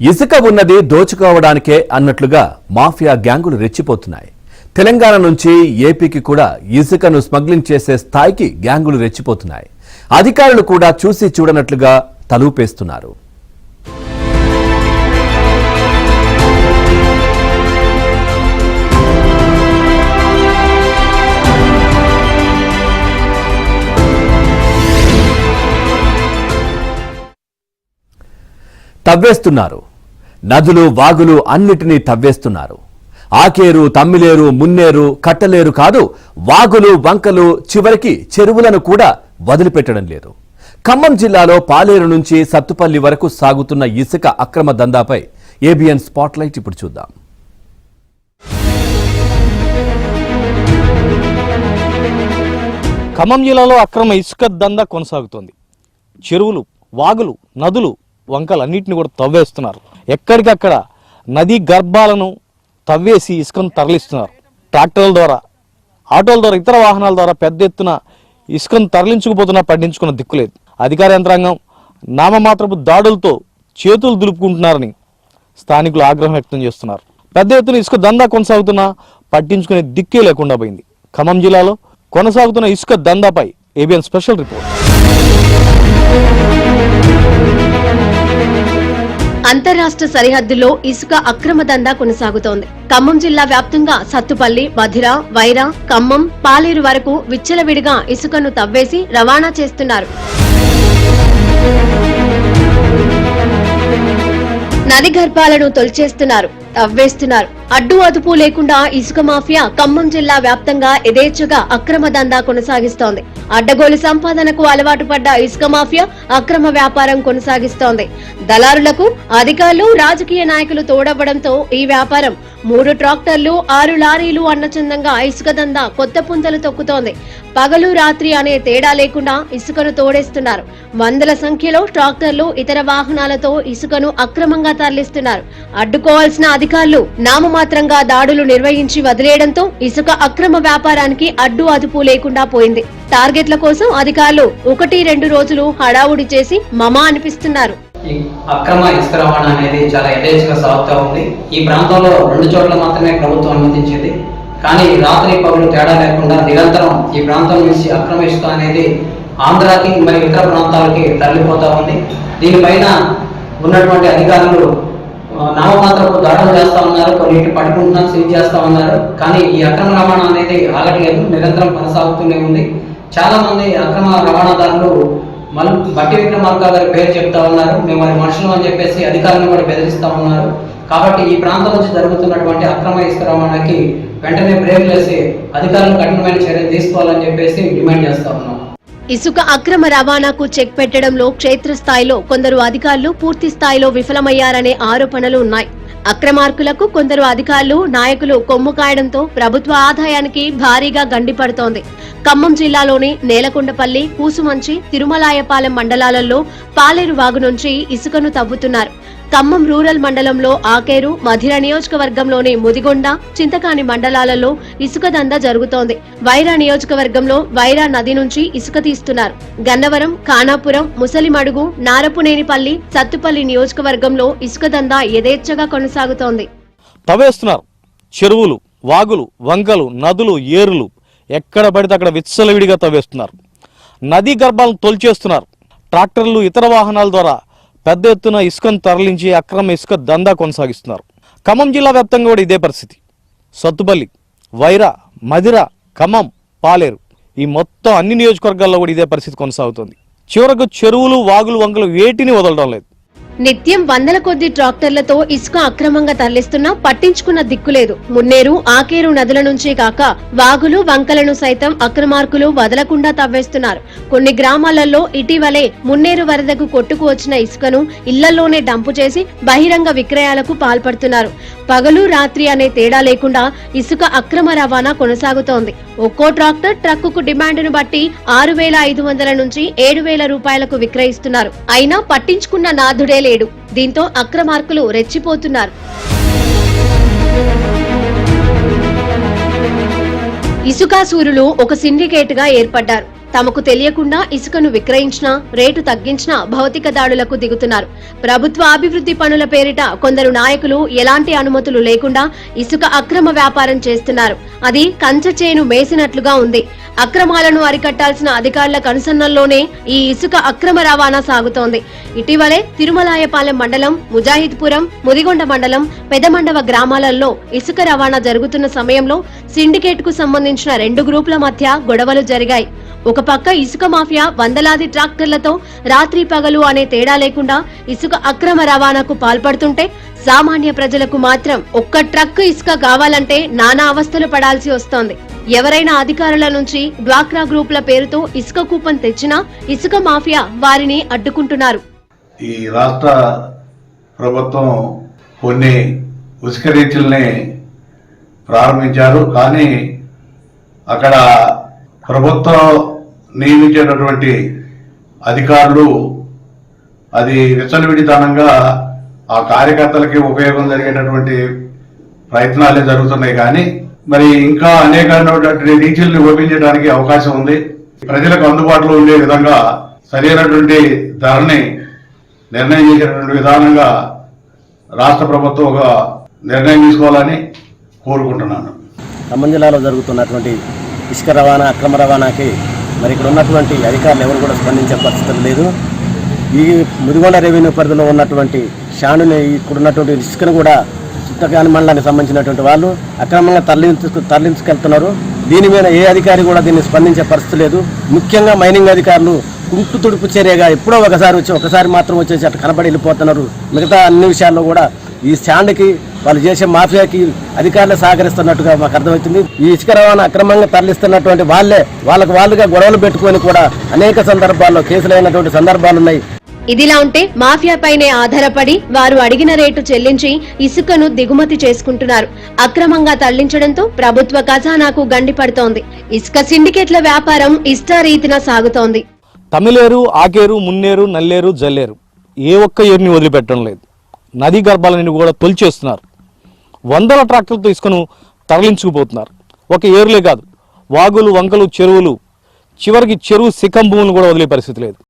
ఇసుక ఉన్నది దోచుకోవడానికే అన్నట్లుగా మాఫియా గ్యాంగులు రెచ్చిపోతున్నాయి. తెలంగాణ నుంచి ఏపీకి కూడా ఇసుకను స్మగ్లింగ్ చేసే స్థాయికి గ్యాంగులు రెచ్చిపోతున్నాయి. అధికారులు కూడా చూసి చూడనట్లుగా తలూపేస్తున్నారు. తవ్వేస్తున్నారు. నదులు వాగులు అన్నిటినీ తవ్వేస్తున్నారు. ఆకేరు, తమ్మిలేరు, మున్నేరు, కట్టలేరు కాదు, వాగులు వంకలు చివరికి చెరువులను కూడా వదిలిపెట్టడం లేదు. ఖమ్మం జిల్లాలో పాలేరు నుంచి సత్తుపల్లి వరకు సాగుతున్న ఇసుక అక్రమ దందాపై ఏబిఎన్ స్పాట్లైట్ ఇప్పుడు చూద్దాం. ఖమ్మం జిల్లాలో అక్రమ ఇసుక దందా కొనసాగుతోంది. చెరువులు, వాగులు, నదులు, వంకలన్నింటినీ కూడా తవ్వేస్తున్నారు. ఎక్కడికక్కడ నదీ గర్భాలను తవ్వేసి ఇసుకను తరలిస్తున్నారు. ట్రాక్టర్ల ద్వారా, ఆటోల ద్వారా, ఇతర వాహనాల ద్వారా పెద్ద ఎత్తున ఇసుకను తరలించుకుపోతున్నా పట్టించుకున్న దిక్కులేదు. అధికార యంత్రాంగం నామమాత్రపు దాడులతో చేతులు దులుపుకుంటున్నారని స్థానికులు ఆగ్రహం వ్యక్తం చేస్తున్నారు. పెద్ద ఎత్తున ఇసుక దందా కొనసాగుతున్నా పట్టించుకునే దిక్కే లేకుండా పోయింది. ఖమ్మం జిల్లాలో కొనసాగుతున్న ఇసుక దందాపై ఏబిఎన్ స్పెషల్ రిపోర్ట్. అంతర్రాష్ట్ర సరిహద్దుల్లో ఇసుక అక్రమ దందా కొనసాగుతోంది. ఖమ్మం జిల్లా వ్యాప్తంగా సత్తుపల్లి, మధిర, వైరా, ఖమ్మం, పాలేరు వరకు విచ్చలవిడిగా ఇసుకను తవ్వేసి రవాణా చేస్తున్నారు. నది గర్భాలను తొలిచేస్తున్నారు, తవ్వేస్తున్నారు. అడ్డు అదుపు లేకుండా ఇసుక మాఫియా ఖమ్మం జిల్లా వ్యాప్తంగా యథేచ్ఛగా అక్రమ దందా కొనసాగిస్తోంది. అడ్డగోలు సంపాదనకు అలవాటు పడ్డ ఇసుక మాఫియా అక్రమ వ్యాపారం కొనసాగిస్తోంది. దళారులకు అధికారులు, రాజకీయ నాయకులు తోడవ్వడంతో ఈ వ్యాపారం 3 ట్రాక్టర్లు, 6 లారీలు అన్నచందంగా ఇసుక దందా కొత్త పుంతలు తొక్కుతోంది. పగలు రాత్రి అనే తేడా లేకుండా ఇసుకను తోడేస్తున్నారు. వందల సంఖ్యలో ట్రాక్టర్లు, ఇతర వాహనాలతో ఇసుకను అక్రమంగా తరలిస్తున్నారు. అడ్డుకోవాల్సిన అధికారులు నామమాత్రంగా దాడులు నిర్వహించి వదిలేయడంతో ఇసుక అక్రమ వ్యాపారానికి అడ్డు అదుపు లేకుండా పోయింది. టార్గెట్ల కోసం అధికారులు 1-2 రోజులు హడావుడి చేసి మమా అనిపిస్తున్నారు. ఈ అక్రమ ఇసుక రవాణా అనేది చాలా యథేచ్ఛగా సాగుతూ ఉంది. ఈ ప్రాంతంలో 2 చోట్ల మాత్రమే ప్రభుత్వం అనుమతించింది. కానీ రాత్రి పగలు తేడా లేకుండా నిరంతరం ఈ ప్రాంతం నుంచి అక్రమ ఇసుక అనేది ఆంధ్రాకి మరియు ఇతర ప్రాంతాలకి తరలిపోతూ ఉంది. దీనిపైన ఉన్నటువంటి అధికారులు నామమాత్రపు దాడులు చేస్తూ ఉన్నారు, కొన్నింటి పట్టుకుంటున్నారు, సీజ్ చేస్తూ ఉన్నారు. కానీ ఈ అక్రమ రవాణా అనేది ఆగట్లేదు, నిరంతరం కొనసాగుతూనే ఉంది. చాలా మంది అక్రమ రవాణాదారులు బట్టి విక్రమార్క గారి పేరు చెప్తా ఉన్నారు. మేము మరి మనుషులు అని చెప్పేసి అధికారులను కూడా బెదిరిస్తా ఉన్నారు. కాబట్టి ఈ ప్రాంతం నుంచి జరుగుతున్నటువంటి అక్రమ ఇసుక రవాణాకి వెంటనే బ్రేక్ వేసి అధికారులు కఠినమైన చర్యలు తీసుకోవాలని చెప్పేసి డిమాండ్ చేస్తా ఉన్నాం. ఇసుక అక్రమ రవాణాకు చెక్ పెట్టడంలో క్షేత్రస్థాయిలో కొందరు అధికారులు పూర్తి స్థాయిలో విఫలమయ్యారనే ఆరోపణలు ఉన్నాయి. అక్రమార్కులకు కొందరు అధికారులు, నాయకులు కొమ్ము కాయడంతో ప్రభుత్వ ఆదాయానికి భారీగా గండిపడుతోంది. ఖమ్మం జిల్లాలోని నేలకొండపల్లి, కూసుమంచి, తిరుమలాయపాలెం మండలాలలో పాలేరు వాగు నుంచి ఇసుకను తవ్వుతున్నారు. ఖమ్మం రూరల్ మండలంలో ఆకేరు, మధిర నియోజకవర్గంలోని ముదిగొండ, చింతకాని మండలాలలో ఇసుక దందా జరుగుతోంది. వైరా నియోజకవర్గంలో వైరా నది నుంచి ఇసుక తీస్తున్నారు. గన్నవరం, ఖానాపురం, ముసలిమడుగు, నారపునేనిపల్లి, సత్తుపల్లి నియోజకవర్గంలో ఇసుక దందా యథేచ్ఛగా కొనసాగుతోంది. తవ్వేస్తున్నారు. చెరువులు, వాగులు, వంకలు, నదులు, ఏరులు ఎక్కడ పడితే అక్కడ విచ్చలవిడిగా తవ్వేస్తున్నారు. నదీ గర్భాలను తొలిచేస్తున్నారు. ట్రాక్టర్లు, ఇతర వాహనాల ద్వారా పెద్ద ఎత్తున ఇసుకను తరలించి అక్రమ ఇసుక దందా కొనసాగిస్తున్నారు. ఖమ్మం జిల్లా వ్యాప్తంగా కూడా ఇదే పరిస్థితి. సత్తుపల్లి, వైరా, మధిర, ఖమ్మం, పాలేరు ఈ మొత్తం అన్ని నియోజకవర్గాల్లో కూడా ఇదే పరిస్థితి కొనసాగుతుంది. చివరకు చెరువులు, వాగులు, వంకలు వేటిని వదలడం లేదు. నిత్యం వందల కొద్ది ట్రాక్టర్లతో ఇసుక అక్రమంగా తరలిస్తున్నా పట్టించుకున్న దిక్కులేదు. మున్నేరు, ఆకేరు నదుల నుంచి కాక వాగులు, వంకలను సైతం అక్రమార్కులు వదలకుండా తవ్వేస్తున్నారు. కొన్ని గ్రామాలలో ఇటీవలే మున్నేరు వరదకు కొట్టుకు వచ్చిన ఇసుకను ఇళ్లలోనే డంపు చేసి బహిరంగ విక్రయాలకు పాల్పడుతున్నారు. పగలు రాత్రి అనే తేడా లేకుండా ఇసుక అక్రమ రవాణా కొనసాగుతోంది. ఒక్కో ట్రాక్టర్ ట్రక్కుకు డిమాండ్ను బట్టి 6,500 నుంచి 7,000 రూపాయలకు విక్రయిస్తున్నారు. అయినా పట్టించుకున్న నాథుడే లేడు. దీంతో అక్రమార్కులు రెచ్చిపోతున్నారు. ఇసుకాసూరులు ఒక సిండికేట్ గా ఏర్పడ్డారు. తమకు తెలియకుండా ఇసుకను విక్రయించినా, రేటు తగ్గించినా భౌతిక దాడులకు దిగుతున్నారు. ప్రభుత్వ అభివృద్ధి పనుల పేరిట కొందరు నాయకులు ఎలాంటి అనుమతులు లేకుండా ఇసుక అక్రమ వ్యాపారం చేస్తున్నారు. అది కంచె చేను మేసినట్లుగా ఉంది. అక్రమాలను అరికట్టాల్సిన అధికారుల కనుసన్నల్లోనే ఈ ఇసుక అక్రమ రవాణా సాగుతోంది. ఇటీవలే తిరుమలాయపాలెం మండలం, ముజాహిద్పురం, ముదిగొండ మండలం, పెదమండవ గ్రామాలలో ఇసుక రవాణా జరుగుతున్న సమయంలో సిండికేట్ కు సంబంధించిన 2 గ్రూపుల మధ్య గొడవలు జరిగాయి. ఒక పక్క ఇసుక మాఫియా వందలాది ట్రాక్టర్లతో రాత్రి పగలు అనే తేడా లేకుండా ఇసుక అక్రమ రవాణాకు పాల్పడుతుంటే, సామాన్య ప్రజలకు మాత్రం ఒక్క ట్రక్ ఇసుక కావాలంటే నానా అవస్థలు పడాల్సి వస్తోంది. ఎవరైనా అధికారుల నుంచి డ్వాక్రా గ్రూపుల పేరుతో ఇసుక కూపన్ తెచ్చినా ఇసుక మాఫియా వారిని అడ్డుకుంటున్నారు. ఈ రాష్ట్ర ప్రభుత్వం కొన్ని ఇసుక రీచ్ల్ని ప్రారంభించారు. కానీ అక్కడ ప్రభుత్వం నియమించేటటువంటి అధికారులు అది విచ్చలవిడితనంగా ఆ కార్యకర్తలకి ఉపయోగం జరిగేటటువంటి ప్రయత్నాలే జరుగుతున్నాయి. కానీ మరి ఇంకా అనేకమైనటువంటి రీచ్ల్ని ఓపెన్ చేయడానికి అవకాశం ఉంది. ప్రజలకు అందుబాటులో ఉండే విధంగా సరైనటువంటి ధరని నిర్ణయం చేసేటటువంటి విధానంగా రాష్ట్ర ప్రభుత్వం ఒక నిర్ణయం తీసుకోవాలని కోరుకుంటున్నాను. ఖమ్మం జిల్లాలో జరుగుతున్నటువంటి ఇసుక రవాణా, అక్రమ రవాణాకి మరి ఇక్కడ ఉన్నటువంటి అధికారులు ఎవరు కూడా స్పందించే పరిస్థితి లేదు. ఈ ముదిగొండ రెవెన్యూ పరిధిలో ఉన్నటువంటి షానుని, ఇక్కడ ఉన్నటువంటి ఇసుకను కూడా చుట్టకాని మండలానికి సంబంధించినటువంటి వాళ్ళు అక్రమంగా తరలించుకెళ్తున్నారు. దీని మీద ఏ అధికారి కూడా దీన్ని స్పందించే పరిస్థితి లేదు. ముఖ్యంగా మైనింగ్ అధికారులు కుంటు తుడుపు చర్యగా ఎప్పుడో ఒకసారి మాత్రం వచ్చేసి అట్లా కనబడి వెళ్ళిపోతున్నారు. మిగతా అన్ని విషయాల్లో కూడా ఈ స్టాండ్కి, వాళ్ళు చేసే మాఫియాకి అధికారులు సహకరిస్తున్నట్టుగా మాకు అర్థమవుతుంది. ఈ ఇసుక రవాణా అక్రమంగా తరలిస్తున్నటువంటి వాళ్ళుగా గొడవలు పెట్టుకొని కూడా అనేక సందర్భాల్లో కేసులైనటువంటి సందర్భాలున్నాయి. ఇదిలా ఉంటే మాఫియాపైనే ఆధారపడి వారు అడిగిన రేటు చెల్లించి ఇసుకను దిగుమతి చేసుకుంటున్నారు. అక్రమంగా తరలించడంతో ప్రభుత్వ ఖజానాకు గండిపడుతోంది. ఇసుక సిండికేట్ల వ్యాపారం ఇష్టారీతిన సాగుతోంది. తమిళేరు, ఆకేరు, మున్నేరు, నల్లేరు, జల్లేరు ఏ ఒక్క ఏరుని వదిలిపెట్టడం లేదు. నదీ గర్భాలని కూడా తొలిచేస్తున్నారు. వందల ట్రాక్టర్లతో ఇసుకను తరలించుకుపోతున్నారు. ఒక ఏరులే కాదు, వాగులు, వంకలు, చెరువులు, చివరికి చెరువు శిఖం భూములను కూడా వదిలే పరిస్థితి లేదు.